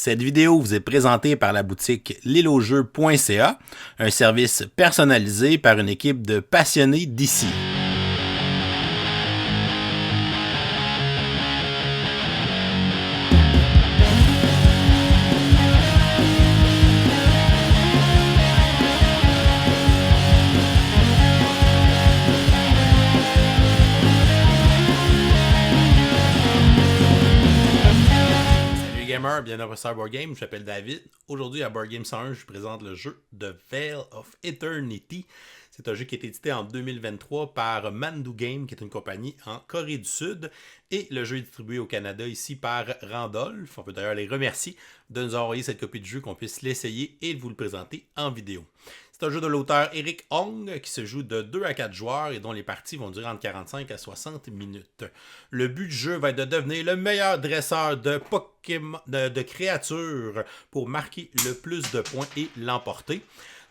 Cette vidéo vous est présentée par la boutique liloJeux.ca, un service personnalisé par une équipe de passionnés d'ici. Bienvenue à Professeur Board Game, je m'appelle David. Aujourd'hui à Board Game 101, je vous présente le jeu The Veil of Eternity. C'est un jeu qui a été édité en 2023 par Mandu Game, qui est une compagnie en Corée du Sud. Et le jeu est distribué au Canada ici par Randolph. On peut d'ailleurs les remercier de nous envoyer cette copie de jeu, qu'on puisse l'essayer et vous le présenter en vidéo. C'est un jeu de l'auteur Eric Hong qui se joue de 2 à 4 joueurs et dont les parties vont durer entre 45 à 60 minutes. Le but du jeu va être de devenir le meilleur dresseur de Pokémon, de créatures pour marquer le plus de points et l'emporter.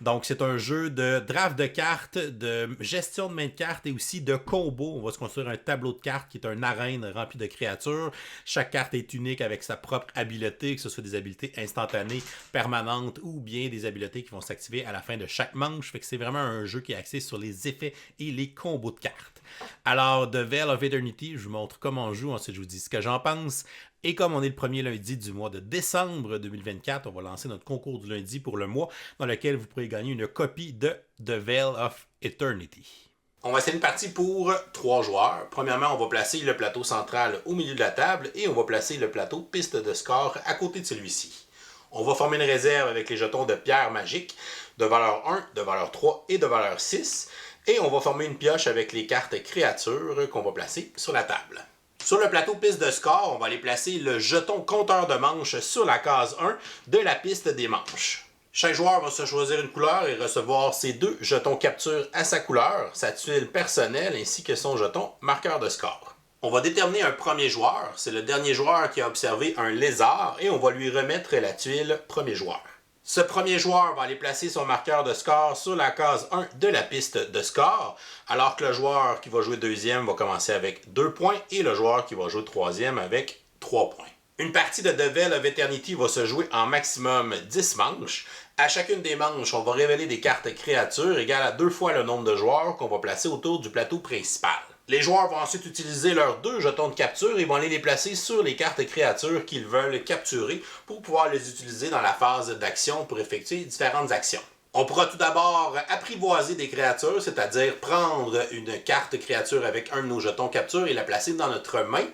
Donc, c'est un jeu de draft de cartes, de gestion de main de cartes et aussi de combo. On va se construire un tableau de cartes qui est une arène remplie de créatures. Chaque carte est unique avec sa propre habileté, que ce soit des habiletés instantanées, permanentes ou bien des habiletés qui vont s'activer à la fin de chaque manche. Fait que c'est vraiment un jeu qui est axé sur les effets et les combos de cartes. Alors, The Veil of Eternity, je vous montre comment on joue, ensuite je vous dis ce que j'en pense. Et comme on est le premier lundi du mois de décembre 2024, on va lancer notre concours du lundi pour le mois dans lequel vous pourrez gagner une copie de The Veil of Eternity. On va essayer une partie pour 3 joueurs. Premièrement, on va placer le plateau central au milieu de la table et on va placer le plateau piste de score à côté de celui-ci. On va former une réserve avec les jetons de pierre magique de valeur 1, de valeur 3 et de valeur 6. Et on va former une pioche avec les cartes créatures qu'on va placer sur la table. Sur le plateau piste de score, on va aller placer le jeton compteur de manches sur la case 1 de la piste des manches. Chaque joueur va se choisir une couleur et recevoir ses 2 jetons capture à sa couleur, sa tuile personnelle ainsi que son jeton marqueur de score. On va déterminer un premier joueur, c'est le dernier joueur qui a observé un lézard et on va lui remettre la tuile premier joueur. Ce premier joueur va aller placer son marqueur de score sur la case 1 de la piste de score, alors que le joueur qui va jouer deuxième va commencer avec 2 points et le joueur qui va jouer troisième avec 3 points. Une partie de The Veil of Eternity va se jouer en maximum 10 manches. À chacune des manches, on va révéler des cartes créatures égales à 2 fois le nombre de joueurs qu'on va placer autour du plateau principal. Les joueurs vont ensuite utiliser leurs 2 jetons de capture et vont aller les placer sur les cartes créatures qu'ils veulent capturer pour pouvoir les utiliser dans la phase d'action pour effectuer différentes actions. On pourra tout d'abord apprivoiser des créatures, c'est-à-dire prendre une carte créature avec un de nos jetons capture et la placer dans notre main.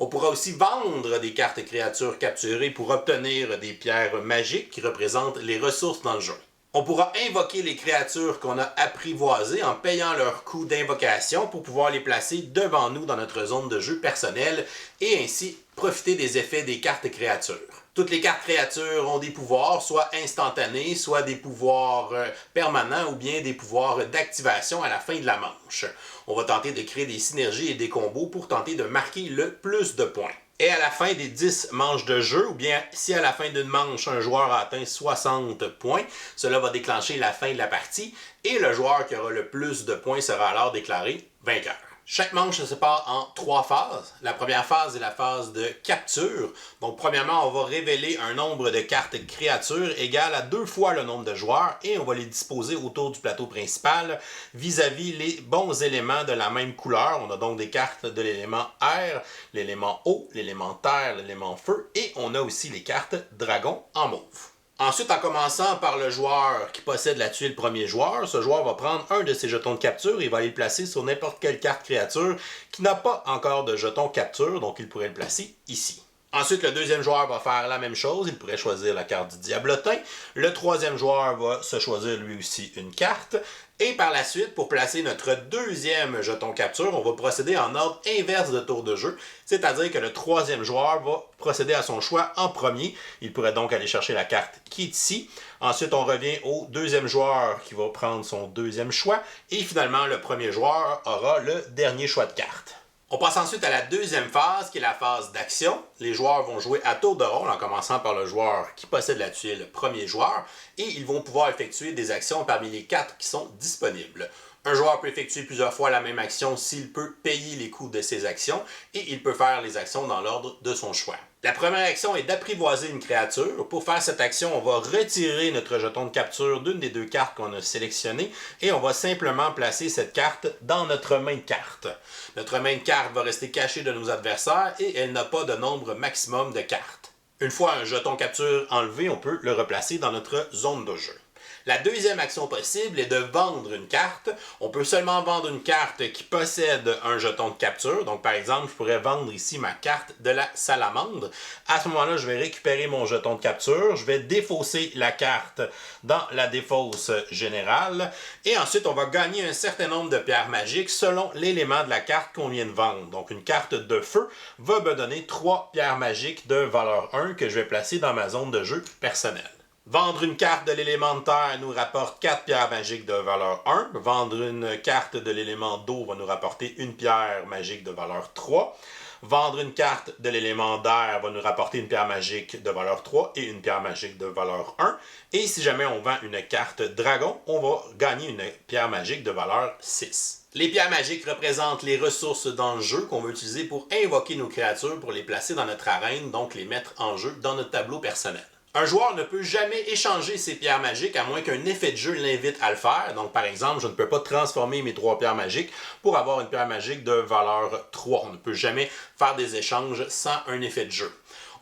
On pourra aussi vendre des cartes créatures capturées pour obtenir des pierres magiques qui représentent les ressources dans le jeu. On pourra invoquer les créatures qu'on a apprivoisées en payant leur coût d'invocation pour pouvoir les placer devant nous dans notre zone de jeu personnelle et ainsi profiter des effets des cartes créatures. Toutes les cartes créatures ont des pouvoirs, soit instantanés, soit des pouvoirs permanents ou bien des pouvoirs d'activation à la fin de la manche. On va tenter de créer des synergies et des combos pour tenter de marquer le plus de points. Et à la fin des 10 manches de jeu, ou bien si à la fin d'une manche, un joueur a atteint 60 points, cela va déclencher la fin de la partie et le joueur qui aura le plus de points sera alors déclaré vainqueur. Chaque manche se sépare en 3 phases. La première phase est la phase de capture. Donc premièrement, on va révéler un nombre de cartes créatures égal à 2 fois le nombre de joueurs et on va les disposer autour du plateau principal vis-à-vis les bons éléments de la même couleur. On a donc des cartes de l'élément air, l'élément eau, l'élément terre, l'élément feu et on a aussi les cartes dragon en mauve. Ensuite, en commençant par le joueur qui possède la tuile premier joueur, ce joueur va prendre un de ses jetons de capture et va aller le placer sur n'importe quelle carte créature qui n'a pas encore de jeton capture, donc il pourrait le placer ici. Ensuite, le deuxième joueur va faire la même chose, il pourrait choisir la carte du diablotin. Le troisième joueur va se choisir lui aussi une carte. Et par la suite, pour placer notre deuxième jeton capture, on va procéder en ordre inverse de tour de jeu. C'est-à-dire que le troisième joueur va procéder à son choix en premier. Il pourrait donc aller chercher la carte qui est ici. Ensuite, on revient au deuxième joueur qui va prendre son deuxième choix. Et finalement, le premier joueur aura le dernier choix de carte. On passe ensuite à la deuxième phase, qui est la phase d'action. Les joueurs vont jouer à tour de rôle, en commençant par le joueur qui possède la tuile premier joueur, et ils vont pouvoir effectuer des actions parmi les 4 qui sont disponibles. Un joueur peut effectuer plusieurs fois la même action s'il peut payer les coûts de ses actions et il peut faire les actions dans l'ordre de son choix. La première action est d'apprivoiser une créature. Pour faire cette action, on va retirer notre jeton de capture d'une des deux cartes qu'on a sélectionnées et on va simplement placer cette carte dans notre main de carte. Notre main de carte va rester cachée de nos adversaires et elle n'a pas de nombre maximum de cartes. Une fois un jeton capture enlevé, on peut le replacer dans notre zone de jeu. La deuxième action possible est de vendre une carte. On peut seulement vendre une carte qui possède un jeton de capture. Donc, par exemple, je pourrais vendre ici ma carte de la salamandre. À ce moment-là, je vais récupérer mon jeton de capture. Je vais défausser la carte dans la défausse générale. Et ensuite, on va gagner un certain nombre de pierres magiques selon l'élément de la carte qu'on vient de vendre. Donc, une carte de feu va me donner 3 pierres magiques de valeur 1 que je vais placer dans ma zone de jeu personnelle. Vendre une carte de l'élément de terre nous rapporte 4 pierres magiques de valeur 1. Vendre une carte de l'élément d'eau va nous rapporter une pierre magique de valeur 3. Vendre une carte de l'élément d'air va nous rapporter une pierre magique de valeur 3 et une pierre magique de valeur 1. Et si jamais on vend une carte dragon, on va gagner une pierre magique de valeur 6. Les pierres magiques représentent les ressources dans le jeu qu'on va utiliser pour invoquer nos créatures pour les placer dans notre arène, donc les mettre en jeu dans notre tableau personnel. Un joueur ne peut jamais échanger ses pierres magiques à moins qu'un effet de jeu l'invite à le faire. Donc, par exemple, je ne peux pas transformer mes 3 pierres magiques pour avoir une pierre magique de valeur 3. On ne peut jamais faire des échanges sans un effet de jeu.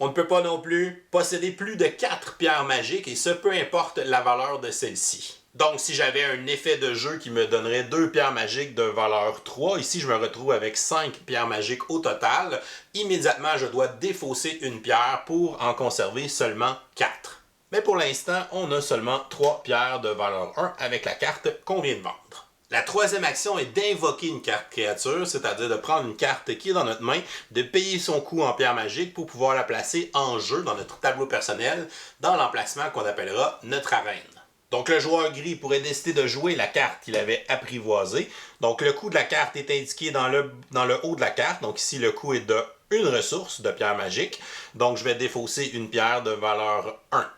On ne peut pas non plus posséder plus de 4 pierres magiques et ce, peu importe la valeur de celle-ci. Donc, si j'avais un effet de jeu qui me donnerait 2 pierres magiques de valeur 3, ici je me retrouve avec 5 pierres magiques au total, immédiatement je dois défausser une pierre pour en conserver seulement 4. Mais pour l'instant, on a seulement 3 pierres de valeur 1 avec la carte qu'on vient de vendre. La troisième action est d'invoquer une carte créature, c'est-à-dire de prendre une carte qui est dans notre main, de payer son coût en pierre magique pour pouvoir la placer en jeu dans notre tableau personnel, dans l'emplacement qu'on appellera notre arène. Donc le joueur gris pourrait décider de jouer la carte qu'il avait apprivoisée. Donc le coût de la carte est indiqué dans le haut de la carte. Donc ici le coût est de une ressource de pierre magique. Donc je vais défausser une pierre de valeur 1.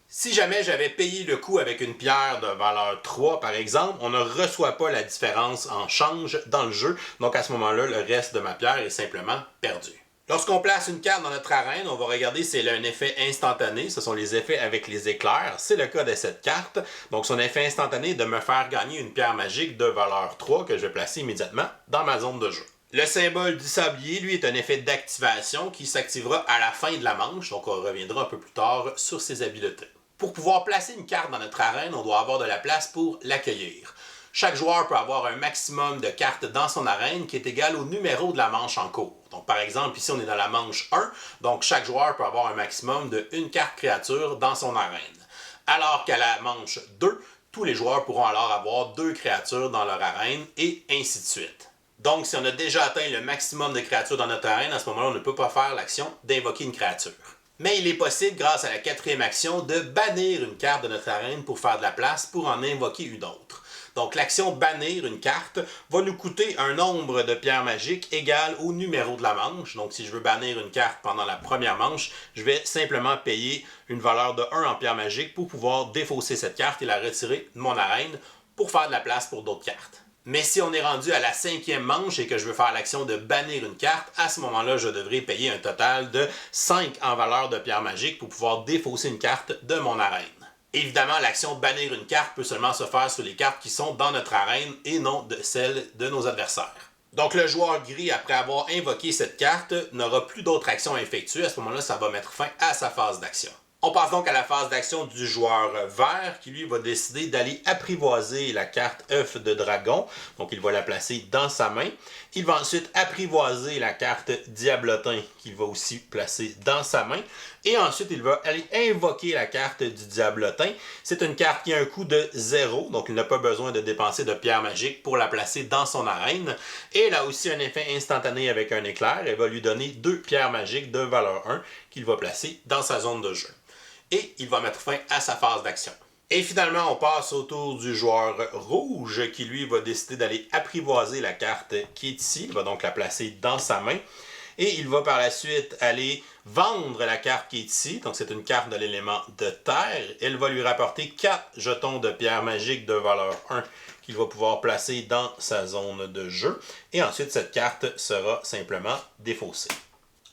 Si jamais j'avais payé le coût avec une pierre de valeur 3 par exemple, on ne reçoit pas la différence en change dans le jeu. Donc à ce moment-là, le reste de ma pierre est simplement perdu. Lorsqu'on place une carte dans notre arène, on va regarder si elle a un effet instantané. Ce sont les effets avec les éclairs. C'est le cas de cette carte. Donc son effet instantané est de me faire gagner une pierre magique de valeur 3 que je vais placer immédiatement dans ma zone de jeu. Le symbole du sablier, lui, est un effet d'activation qui s'activera à la fin de la manche. Donc on reviendra un peu plus tard sur ses habiletés. Pour pouvoir placer une carte dans notre arène, on doit avoir de la place pour l'accueillir. Chaque joueur peut avoir un maximum de cartes dans son arène qui est égal au numéro de la manche en cours. Donc par exemple, ici on est dans la manche 1, donc chaque joueur peut avoir un maximum de une carte créature dans son arène. Alors qu'à la manche 2, tous les joueurs pourront alors avoir 2 créatures dans leur arène et ainsi de suite. Donc si on a déjà atteint le maximum de créatures dans notre arène, à ce moment-là on ne peut pas faire l'action d'invoquer une créature. Mais il est possible, grâce à la 4e action, de bannir une carte de notre arène pour faire de la place pour en invoquer une autre. Donc l'action bannir une carte va nous coûter un nombre de pierres magiques égal au numéro de la manche. Donc si je veux bannir une carte pendant la première manche, je vais simplement payer une valeur de 1 en pierres magiques pour pouvoir défausser cette carte et la retirer de mon arène pour faire de la place pour d'autres cartes. Mais si on est rendu à la 5e manche et que je veux faire l'action de bannir une carte, à ce moment-là, je devrais payer un total de 5 en valeur de pierres magiques pour pouvoir défausser une carte de mon arène. Évidemment, l'action bannir une carte peut seulement se faire sur les cartes qui sont dans notre arène et non de celles de nos adversaires. Donc le joueur gris, après avoir invoqué cette carte, n'aura plus d'autres actions à effectuer. À ce moment-là, ça va mettre fin à sa phase d'action. On passe donc à la phase d'action du joueur vert qui lui va décider d'aller apprivoiser la carte œuf de dragon. Donc il va la placer dans sa main. Il va ensuite apprivoiser la carte diablotin qu'il va aussi placer dans sa main. Et ensuite il va aller invoquer la carte du diablotin. C'est une carte qui a un coût de 0. Donc il n'a pas besoin de dépenser de pierre magique pour la placer dans son arène. Et elle a aussi un effet instantané avec un éclair. Elle va lui donner 2 pierres magiques de valeur 1 qu'il va placer dans sa zone de jeu. Et il va mettre fin à sa phase d'action. Et finalement, on passe au tour du joueur rouge qui, lui, va décider d'aller apprivoiser la carte qui est ici. Il va donc la placer dans sa main. Et il va par la suite aller vendre la carte qui est ici. Donc c'est une carte de l'élément de terre. Elle va lui rapporter 4 jetons de pierre magique de valeur 1 qu'il va pouvoir placer dans sa zone de jeu. Et ensuite, cette carte sera simplement défaussée.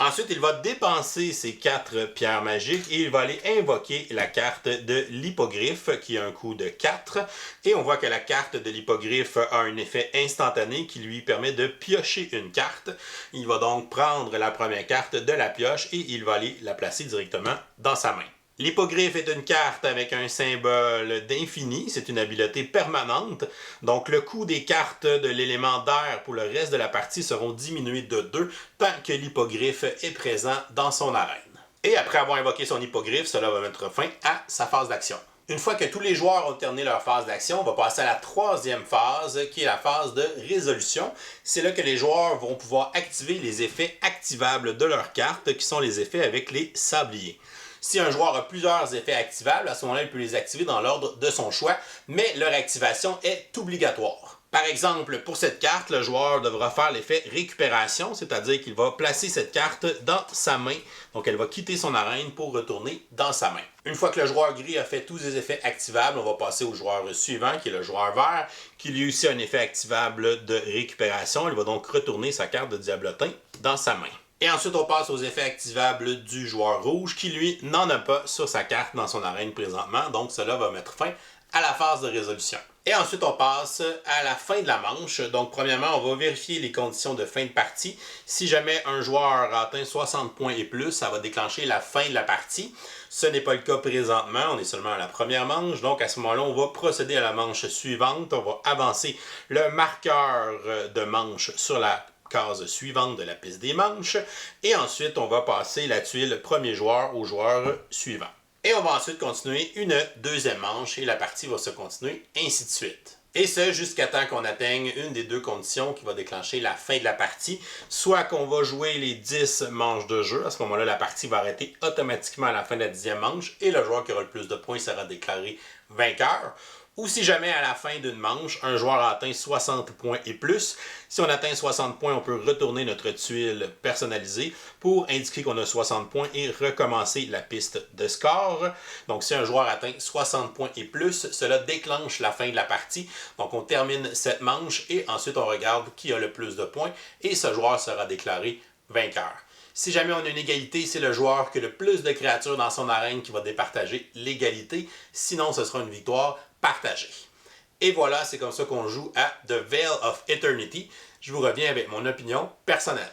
Ensuite, il va dépenser ses 4 pierres magiques et il va aller invoquer la carte de l'hippogriffe qui a un coût de 4. Et on voit que la carte de l'hippogriffe a un effet instantané qui lui permet de piocher une carte. Il va donc prendre la première carte de la pioche et il va aller la placer directement dans sa main. L'hippogriffe est une carte avec un symbole d'infini, c'est une habileté permanente, donc le coût des cartes de l'élément d'air pour le reste de la partie seront diminués de 2 tant que l'hippogriffe est présent dans son arène. Et après avoir invoqué son hippogriffe, cela va mettre fin à sa phase d'action. Une fois que tous les joueurs ont terminé leur phase d'action, on va passer à la troisième phase, qui est la phase de résolution. C'est là que les joueurs vont pouvoir activer les effets activables de leur carte, qui sont les effets avec les sabliers. Si un joueur a plusieurs effets activables, à ce moment-là, il peut les activer dans l'ordre de son choix, mais leur activation est obligatoire. Par exemple, pour cette carte, le joueur devra faire l'effet récupération, c'est-à-dire qu'il va placer cette carte dans sa main. Donc, elle va quitter son arène pour retourner dans sa main. Une fois que le joueur gris a fait tous les effets activables, on va passer au joueur suivant, qui est le joueur vert, qui lui aussi a un effet activable de récupération. Il va donc retourner sa carte de diablotin dans sa main. Et ensuite, on passe aux effets activables du joueur rouge qui, lui, n'en a pas sur sa carte dans son arène présentement. Donc, cela va mettre fin à la phase de résolution. Et ensuite, on passe à la fin de la manche. Donc, premièrement, on va vérifier les conditions de fin de partie. Si jamais un joueur atteint 60 points et plus, ça va déclencher la fin de la partie. Ce n'est pas le cas présentement. On est seulement à la première manche. Donc, à ce moment-là, on va procéder à la manche suivante. On va avancer le marqueur de manche sur la case suivante de la piste des manches. Et ensuite, on va passer la tuile premier joueur au joueur suivant. Et on va ensuite continuer une deuxième manche et la partie va se continuer ainsi de suite. Et ce, jusqu'à temps qu'on atteigne une des deux conditions qui va déclencher la fin de la partie. Soit qu'on va jouer les 10 manches de jeu. À ce moment-là, la partie va arrêter automatiquement à la fin de la 10e manche et le joueur qui aura le plus de points sera déclaré vainqueur. Ou si jamais à la fin d'une manche, un joueur a atteint 60 points et plus, si on atteint 60 points, on peut retourner notre tuile personnalisée pour indiquer qu'on a 60 points et recommencer la piste de score. Donc si un joueur atteint 60 points et plus, cela déclenche la fin de la partie. Donc on termine cette manche et ensuite on regarde qui a le plus de points et ce joueur sera déclaré vainqueur. Si jamais on a une égalité, c'est le joueur qui a le plus de créatures dans son arène qui va départager l'égalité. Sinon, ce sera une victoire partagée. Et voilà, c'est comme ça qu'on joue à The Veil of Eternity. Je vous reviens avec mon opinion personnelle.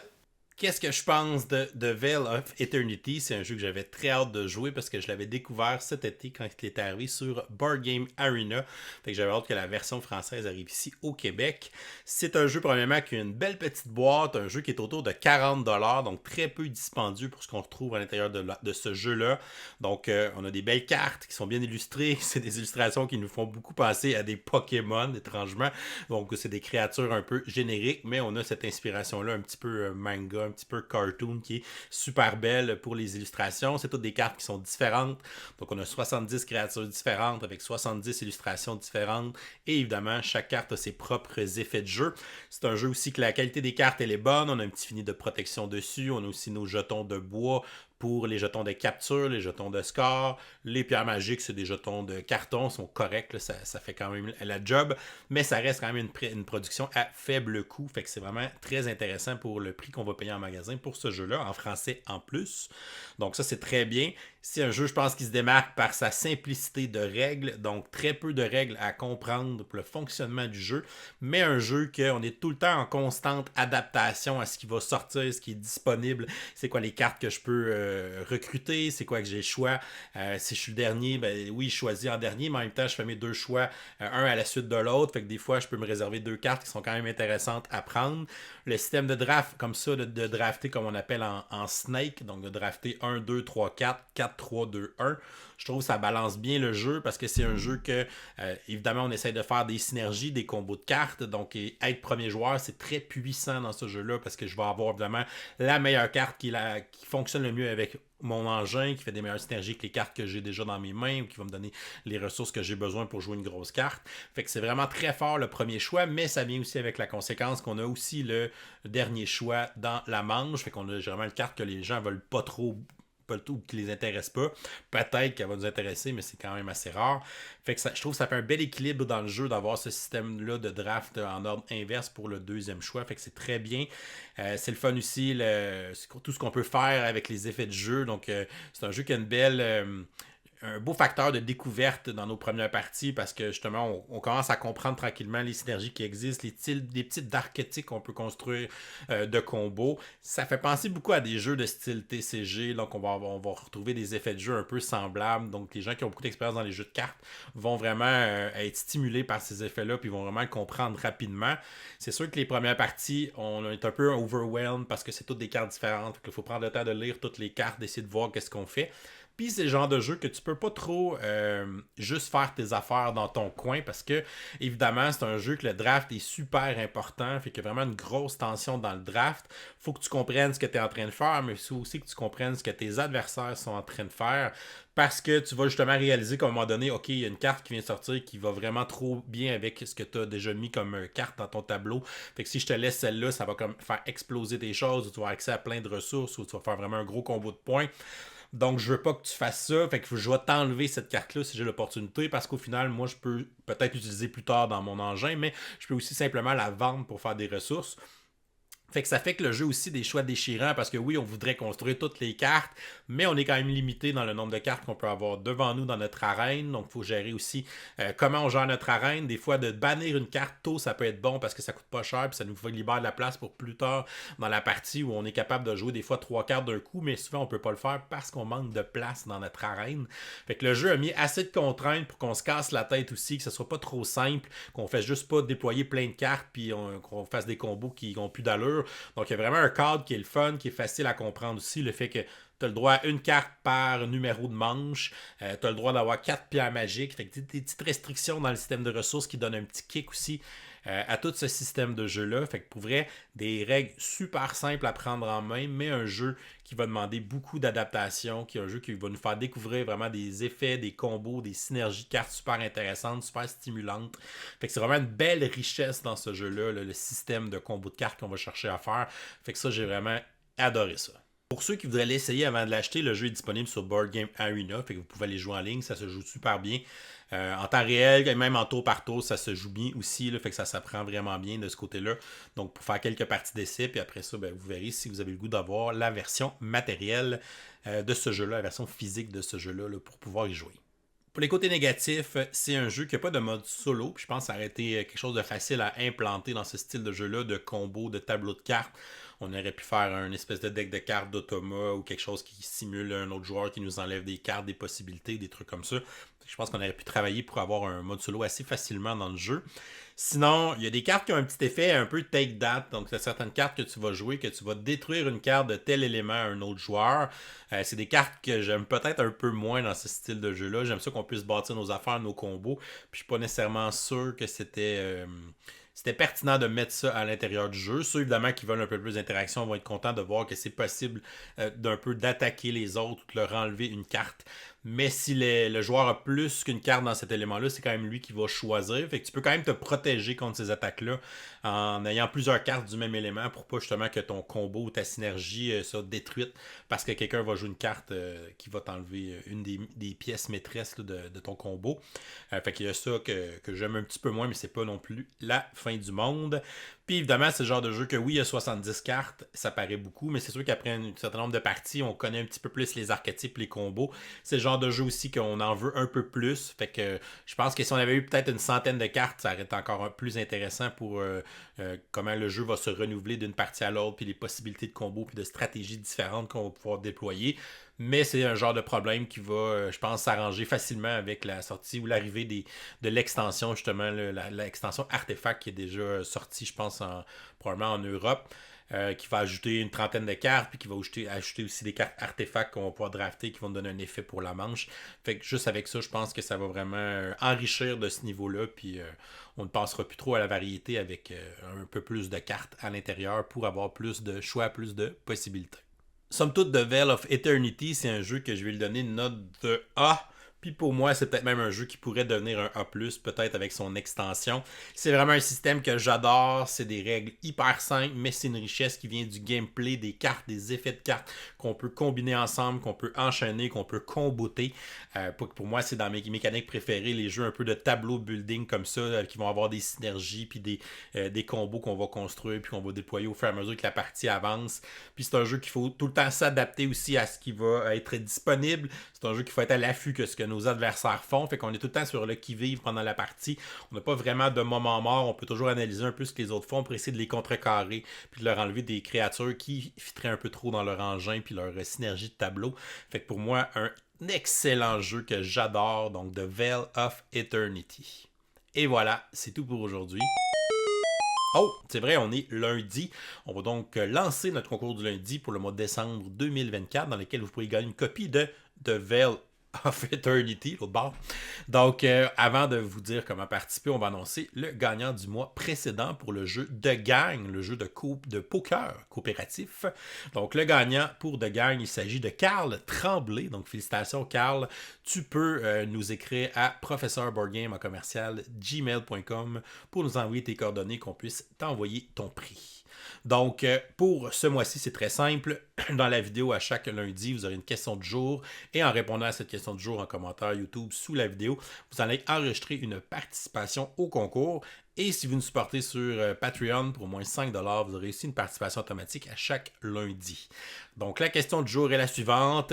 Qu'est-ce que je pense de The Veil of Eternity? C'est un jeu que j'avais très hâte de jouer parce que je l'avais découvert cet été quand il était arrivé sur Board Game Arena. Fait que j'avais hâte que la version française arrive ici au Québec. C'est un jeu premièrement qui a une belle petite boîte, un jeu qui est autour de 40$, donc très peu dispendieux pour ce qu'on retrouve à l'intérieur de ce jeu-là. Donc on a des belles cartes qui sont bien illustrées. C'est des illustrations qui nous font beaucoup penser à des Pokémon, étrangement. Donc c'est des créatures un peu génériques, mais on a cette inspiration-là un petit peu manga, un petit peu cartoon qui est super belle pour les illustrations. C'est toutes des cartes qui sont différentes. Donc on a 70 créatures différentes avec 70 illustrations différentes. Et évidemment, chaque carte a ses propres effets de jeu. C'est un jeu aussi que la qualité des cartes elle est bonne. On a un petit fini de protection dessus. On a aussi nos jetons de bois pour les jetons de capture, les jetons de score. Les pierres magiques, c'est des jetons de carton, sont corrects, là, ça fait quand même la job, mais ça reste quand même une production à faible coût, fait que c'est vraiment très intéressant pour le prix qu'on va payer en magasin pour ce jeu-là, en français en plus. Donc ça, c'est très bien. C'est un jeu, je pense, qui se démarque par sa simplicité de règles, donc très peu de règles à comprendre pour le fonctionnement du jeu, mais un jeu qu'on est tout le temps en constante adaptation à ce qui va sortir, ce qui est disponible, c'est quoi les cartes que je peux recruter, c'est quoi que j'ai le choix. Si je suis le dernier, ben oui, je choisis en dernier, mais en même temps, je fais mes deux choix, un à la suite de l'autre, fait que des fois, je peux me réserver deux cartes qui sont quand même intéressantes à prendre. Le système de draft, comme ça, de drafter comme on appelle en snake, donc de drafter 1, 2, 3, 4 4-3-2-1. Je trouve que ça balance bien le jeu parce que c'est un jeu que, évidemment, on essaie de faire des synergies, des combos de cartes. Donc, être premier joueur, c'est très puissant dans ce jeu-là parce que je vais avoir évidemment la meilleure carte qui fonctionne le mieux avec mon engin, qui fait des meilleures synergies que les cartes que j'ai déjà dans mes mains ou qui va me donner les ressources que j'ai besoin pour jouer une grosse carte. Fait que c'est vraiment très fort le premier choix, mais ça vient aussi avec la conséquence qu'on a aussi le dernier choix dans la manche. Fait qu'on a généralement une carte que les gens veulent pas trop ou qui les intéresse pas. Peut-être qu'elle va nous intéresser, mais c'est quand même assez rare. Fait que je trouve que ça fait un bel équilibre dans le jeu d'avoir ce système-là de draft en ordre inverse pour le deuxième choix. Fait que c'est très bien. C'est le fun aussi, tout ce qu'on peut faire avec les effets de jeu. Donc, c'est un jeu qui a une belle... un beau facteur de découverte dans nos premières parties parce que justement, on commence à comprendre tranquillement les synergies qui existent, les types d'archétypes qu'on peut construire de combos. Ça fait penser beaucoup à des jeux de style TCG, donc on va retrouver des effets de jeu un peu semblables. Donc les gens qui ont beaucoup d'expérience dans les jeux de cartes vont vraiment être stimulés par ces effets-là puis vont vraiment le comprendre rapidement. C'est sûr que les premières parties, on est un peu overwhelmed parce que c'est toutes des cartes différentes. Il faut prendre le temps de lire toutes les cartes, d'essayer de voir qu'est-ce qu'on fait. Puis c'est le genre de jeu que tu peux pas trop juste faire tes affaires dans ton coin parce que, évidemment, c'est un jeu que le draft est super important. Fait qu'il y a vraiment une grosse tension dans le draft. Faut que tu comprennes ce que tu es en train de faire, mais il faut aussi que tu comprennes ce que tes adversaires sont en train de faire. Parce que tu vas justement réaliser qu'à un moment donné, OK, il y a une carte qui vient de sortir qui va vraiment trop bien avec ce que tu as déjà mis comme carte dans ton tableau. Fait que si je te laisse celle-là, ça va comme faire exploser tes choses, ou tu vas avoir accès à plein de ressources, ou tu vas faire vraiment un gros combo de points. Donc, je veux pas que tu fasses ça. Fait que je vais t'enlever cette carte-là si j'ai l'opportunité. Parce qu'au final, moi, je peux peut-être l'utiliser plus tard dans mon engin, mais je peux aussi simplement la vendre pour faire des ressources. Fait que ça fait que le jeu aussi des choix déchirants parce que oui, on voudrait construire toutes les cartes, mais on est quand même limité dans le nombre de cartes qu'on peut avoir devant nous dans notre arène. Donc, il faut gérer aussi comment on gère notre arène. Des fois, de bannir une carte tôt, ça peut être bon parce que ça coûte pas cher puis ça nous libère de la place pour plus tard dans la partie où on est capable de jouer des fois 3 cartes d'un coup, mais souvent on peut pas le faire parce qu'on manque de place dans notre arène. Fait que le jeu a mis assez de contraintes pour qu'on se casse la tête aussi, que ce soit pas trop simple, qu'on fasse juste pas déployer plein de cartes puis qu'on fasse des combos qui n'ont plus d'allure. Donc, il y a vraiment un cadre qui est le fun, qui est facile à comprendre aussi. Le fait que tu as le droit à une carte par numéro de manche. Tu as le droit d'avoir 4 pierres magiques. Fait que des petites restrictions dans le système de ressources qui donnent un petit kick aussi à tout ce système de jeu-là. Fait que pour vrai, des règles super simples à prendre en main, mais un jeu qui va demander beaucoup d'adaptation, qui est un jeu qui va nous faire découvrir vraiment des effets, des combos, des synergies de cartes super intéressantes, super stimulantes. Fait que c'est vraiment une belle richesse dans ce jeu-là, le système de combos de cartes qu'on va chercher à faire. Fait que ça, j'ai vraiment adoré ça. Pour ceux qui voudraient l'essayer avant de l'acheter, le jeu est disponible sur Board Game Arena, fait que vous pouvez aller jouer en ligne, ça se joue super bien. En temps réel, et même en tour par tour, ça se joue bien aussi, là, fait que ça s'apprend vraiment bien de ce côté-là. Donc pour faire quelques parties d'essai, puis après ça, vous verrez si vous avez le goût d'avoir la version matérielle de ce jeu-là, la version physique de ce jeu-là là, pour pouvoir y jouer. Pour les côtés négatifs, c'est un jeu qui n'a pas de mode solo. Puis je pense que ça aurait été quelque chose de facile à implanter dans ce style de jeu-là, de combo, de tableau de cartes. On aurait pu faire un espèce de deck de cartes d'automa ou quelque chose qui simule un autre joueur qui nous enlève des cartes, des possibilités, des trucs comme ça. Je pense qu'on aurait pu travailler pour avoir un mode solo assez facilement dans le jeu. Sinon, il y a des cartes qui ont un petit effet un peu take that. Donc, il y a certaines cartes que tu vas jouer, que tu vas détruire une carte de tel élément à un autre joueur. C'est des cartes que j'aime peut-être un peu moins dans ce style de jeu-là. J'aime ça qu'on puisse bâtir nos affaires, nos combos. Puis, je suis pas nécessairement sûr que c'était pertinent de mettre ça à l'intérieur du jeu. Ceux, évidemment, qui veulent un peu plus d'interaction vont être contents de voir que c'est possible d'un peu d'attaquer les autres ou de leur enlever une carte. Mais si le joueur a plus qu'une carte dans cet élément-là, c'est quand même lui qui va choisir. Fait que tu peux quand même te protéger contre ces attaques-là en ayant plusieurs cartes du même élément pour pas justement que ton combo ou ta synergie soit détruite parce que quelqu'un va jouer une carte qui va t'enlever une des pièces maîtresses là, de ton combo. Fait qu'il y a ça que j'aime un petit peu moins, mais c'est pas non plus la fin du monde. Puis évidemment, c'est le genre de jeu que oui, il y a 70 cartes, ça paraît beaucoup, mais c'est sûr qu'après un certain nombre de parties, on connaît un petit peu plus les archétypes, les combos. C'est le genre de jeu aussi qu'on en veut un peu plus. Fait que je pense que si on avait eu peut-être une centaine de cartes, ça aurait été encore plus intéressant pour comment le jeu va se renouveler d'une partie à l'autre, puis les possibilités de combos, puis de stratégies différentes qu'on va pouvoir déployer. Mais c'est un genre de problème qui va, je pense, s'arranger facilement avec la sortie ou l'arrivée de l'extension, justement, l'extension Artefact qui est déjà sortie, je pense, probablement en Europe. qui va ajouter une trentaine de cartes, puis qui va ajouter aussi des cartes artefacts qu'on va pouvoir drafter, qui vont donner un effet pour la manche. Fait que juste avec ça, je pense que ça va vraiment enrichir de ce niveau-là, puis on ne passera plus trop à la variété avec un peu plus de cartes à l'intérieur pour avoir plus de choix, plus de possibilités. Somme toute, The Veil of Eternity, c'est un jeu que je vais lui donner une note de A. Puis pour moi, c'est peut-être même un jeu qui pourrait devenir un A+, peut-être avec son extension. C'est vraiment un système que j'adore. C'est des règles hyper simples, mais c'est une richesse qui vient du gameplay, des cartes, des effets de cartes qu'on peut combiner ensemble, qu'on peut enchaîner, qu'on peut comboter. Pour moi, c'est dans mes mécaniques préférées, les jeux un peu de tableau building comme ça, qui vont avoir des synergies, puis des combos qu'on va construire, puis qu'on va déployer au fur et à mesure que la partie avance. Puis c'est un jeu qu'il faut tout le temps s'adapter aussi à ce qui va être disponible. C'est un jeu qu'il faut être à l'affût que ce que nos adversaires font. Fait qu'on est tout le temps sur le qui-vive pendant la partie. On n'a pas vraiment de moment mort. On peut toujours analyser un peu ce que les autres font pour essayer de les contrecarrer puis de leur enlever des créatures qui fitteraient un peu trop dans leur engin puis leur synergie de tableau. Fait que pour moi, un excellent jeu que j'adore. Donc, The Veil of Eternity. Et voilà, c'est tout pour aujourd'hui. Oh, c'est vrai, on est lundi. On va donc lancer notre concours du lundi pour le mois de décembre 2024 dans lequel vous pourrez gagner une copie de The Veil of Eternity, l'autre bord. Donc, avant de vous dire comment participer, on va annoncer le gagnant du mois précédent pour le jeu The Gang, le jeu de poker coopératif. Donc, le gagnant pour The Gang, il s'agit de Carl Tremblay. Donc, félicitations, Carl. Tu peux nous écrire à professeurboardgame@gmail.com pour nous envoyer tes coordonnées, qu'on puisse t'envoyer ton prix. Donc, pour ce mois-ci, c'est très simple. Dans la vidéo, à chaque lundi, vous aurez une question du jour. Et en répondant à cette question du jour en commentaire YouTube sous la vidéo, vous allez enregistrer une participation au concours. Et si vous nous supportez sur Patreon pour au moins 5$, vous aurez aussi une participation automatique à chaque lundi. Donc, la question du jour est la suivante.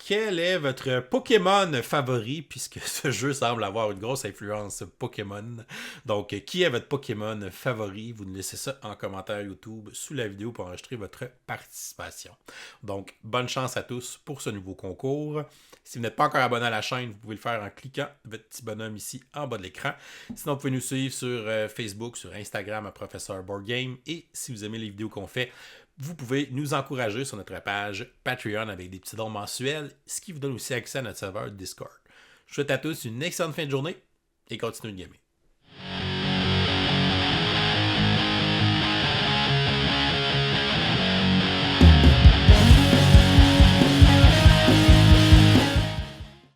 Quel est votre Pokémon favori, puisque ce jeu semble avoir une grosse influence Pokémon. Donc, qui est votre Pokémon favori? Vous nous laissez ça en commentaire YouTube sous la vidéo pour enregistrer votre participation. Donc, bonne chance à tous pour ce nouveau concours. Si vous n'êtes pas encore abonné à la chaîne, vous pouvez le faire en cliquant votre petit bonhomme ici en bas de l'écran. Sinon, vous pouvez nous suivre sur Facebook, sur Instagram à Professeur Board Game. Et si vous aimez les vidéos qu'on fait, vous pouvez nous encourager sur notre page Patreon avec des petits dons mensuels, ce qui vous donne aussi accès à notre serveur Discord. Je vous souhaite à tous une excellente fin de journée et continuez de gamer.